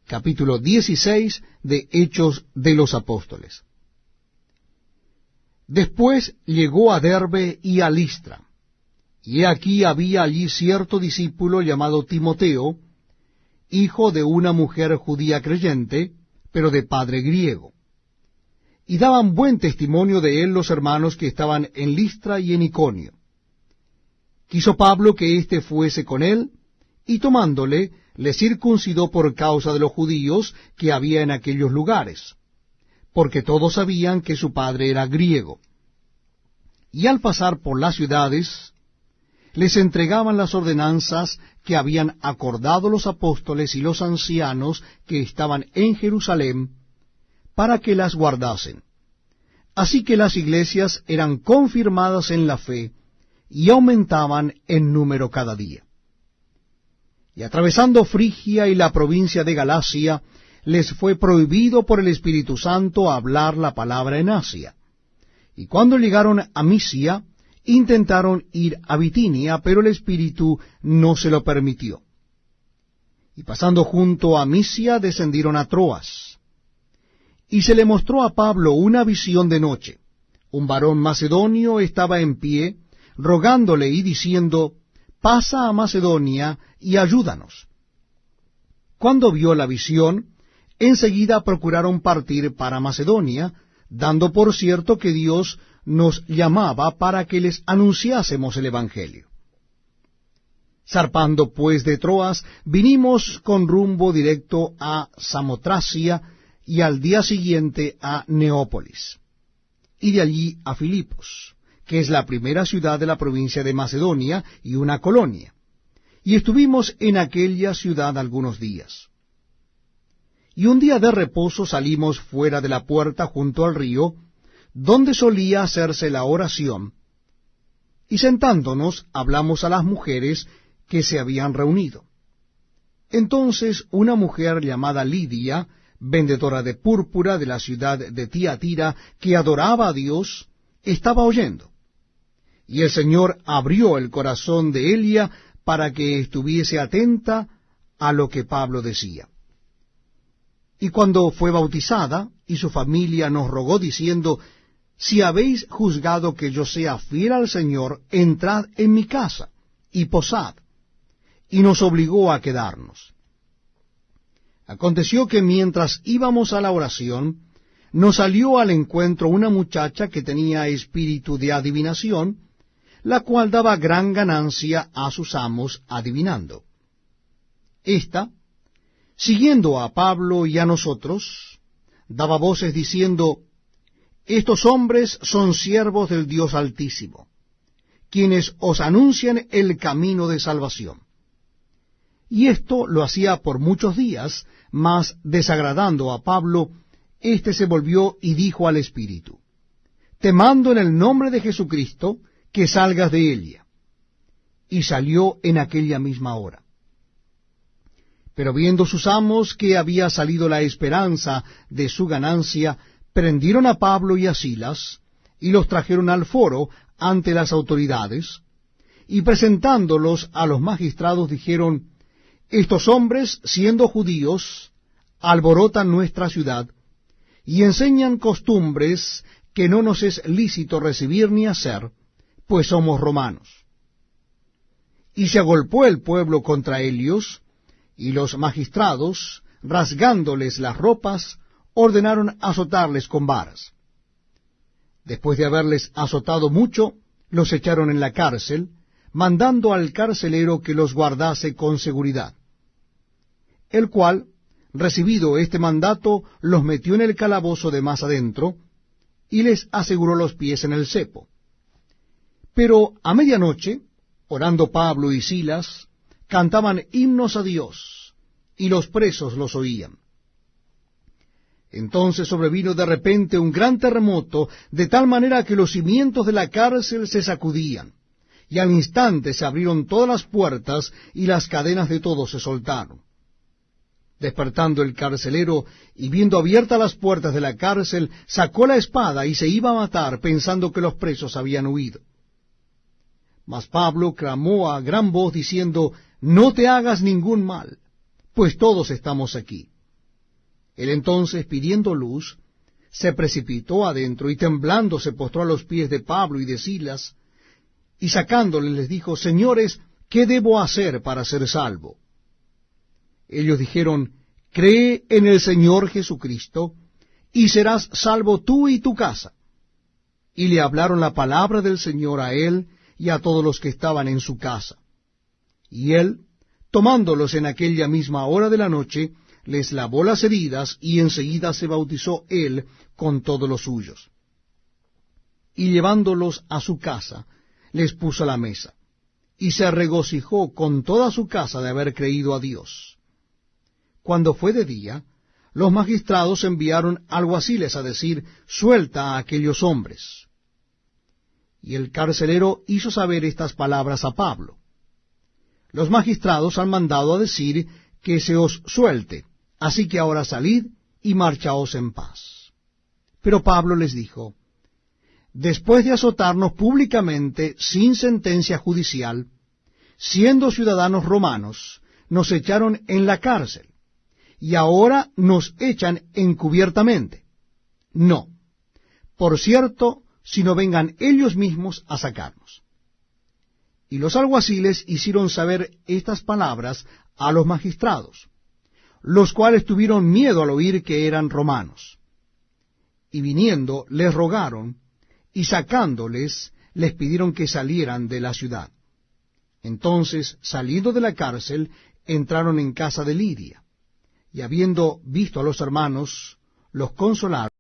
capítulo 16 de Hechos de los Apóstoles. Después llegó a Derbe y a Listra, y he aquí había allí cierto discípulo llamado Timoteo, hijo de una mujer judía creyente, pero de padre griego. Y daban buen testimonio de él los hermanos que estaban en Listra y en Iconio. Quiso Pablo que éste fuese con él, y tomándole, le circuncidó por causa de los judíos que había en aquellos lugares, porque todos sabían que su padre era griego. Y al pasar por las ciudades, les entregaban las ordenanzas que habían acordado los apóstoles y los ancianos que estaban en Jerusalén, para que las guardasen. Así que las iglesias eran confirmadas en la fe, y aumentaban en número cada día. Y atravesando Frigia y la provincia de Galacia, les fue prohibido por el Espíritu Santo hablar la palabra en Asia. Y cuando llegaron a Misia, intentaron ir a Bitinia, pero el Espíritu no se lo permitió. Y pasando junto a Misia, descendieron a Troas. Y se le mostró a Pablo una visión de noche. Un varón macedonio estaba en pie, rogándole y diciendo, pasa a Macedonia y ayúdanos. Cuando vio la visión, enseguida procuraron partir para Macedonia, dando por cierto que Dios nos llamaba para que les anunciásemos el Evangelio. Zarpando pues de Troas, vinimos con rumbo directo a Samotracia y al día siguiente a Neópolis, y de allí a Filipos, que es la primera ciudad de la provincia de Macedonia y una colonia, y estuvimos en aquella ciudad algunos días. Y un día de reposo salimos fuera de la puerta junto al río, donde solía hacerse la oración, y sentándonos hablamos a las mujeres que se habían reunido. Entonces una mujer llamada Lidia, vendedora de púrpura de la ciudad de Tiatira, que adoraba a Dios, estaba oyendo. Y el Señor abrió el corazón de Elia para que estuviese atenta a lo que Pablo decía. Y cuando fue bautizada, y su familia nos rogó diciendo, si habéis juzgado que yo sea fiel al Señor, entrad en mi casa, y posad. Y nos obligó a quedarnos. Aconteció que mientras íbamos a la oración, nos salió al encuentro una muchacha que tenía espíritu de adivinación, la cual daba gran ganancia a sus amos adivinando. Esta, siguiendo a Pablo y a nosotros, daba voces diciendo, estos hombres son siervos del Dios Altísimo, quienes os anuncian el camino de salvación. Y esto lo hacía por muchos días, mas desagradando a Pablo, éste se volvió y dijo al espíritu, te mando en el nombre de Jesucristo, que salgas de Elia. Y salió en aquella misma hora. Pero viendo sus amos que había salido la esperanza de su ganancia, prendieron a Pablo y a Silas, y los trajeron al foro ante las autoridades, y presentándolos a los magistrados dijeron, estos hombres, siendo judíos, alborotan nuestra ciudad, y enseñan costumbres que no nos es lícito recibir ni hacer, pues somos romanos. Y se agolpó el pueblo contra ellos, y los magistrados, rasgándoles las ropas, ordenaron azotarles con varas. Después de haberles azotado mucho, los echaron en la cárcel, mandando al carcelero que los guardase con seguridad, el cual, recibido este mandato, los metió en el calabozo de más adentro, y les aseguró los pies en el cepo. Pero a medianoche, orando Pablo y Silas, cantaban himnos a Dios, y los presos los oían. Entonces sobrevino de repente un gran terremoto, de tal manera que los cimientos de la cárcel se sacudían, y al instante se abrieron todas las puertas, y las cadenas de todos se soltaron. Despertando el carcelero, y viendo abiertas las puertas de la cárcel, sacó la espada y se iba a matar, pensando que los presos habían huido. Mas Pablo clamó a gran voz, diciendo, no te hagas ningún mal, pues todos estamos aquí. Él entonces, pidiendo luz, se precipitó adentro y temblando se postró a los pies de Pablo y de Silas, y sacándoles les dijo: Señores, ¿qué debo hacer para ser salvo? Ellos dijeron: Cree en el Señor Jesucristo, y serás salvo tú y tu casa. Y le hablaron la palabra del Señor a él y a todos los que estaban en su casa. Y él, tomándolos en aquella misma hora de la noche, les lavó las heridas, y enseguida se bautizó él con todos los suyos. Y llevándolos a su casa, les puso la mesa, y se regocijó con toda su casa de haber creído a Dios. Cuando fue de día, los magistrados enviaron alguaciles a decir: Suelta a aquellos hombres. Y el carcelero hizo saber estas palabras a Pablo. Los magistrados han mandado a decir que se os suelte, así que ahora salid y marchaos en paz. Pero Pablo les dijo: Después de azotarnos públicamente sin sentencia judicial, siendo ciudadanos romanos, nos echaron en la cárcel, y ahora nos echan encubiertamente. No, por cierto, sino vengan ellos mismos a sacarnos. Y los alguaciles hicieron saber estas palabras a los magistrados, los cuales tuvieron miedo al oír que eran romanos. Y viniendo les rogaron, y sacándoles les pidieron que salieran de la ciudad. Entonces, saliendo de la cárcel, entraron en casa de Lidia, y habiendo visto a los hermanos, los consolaron.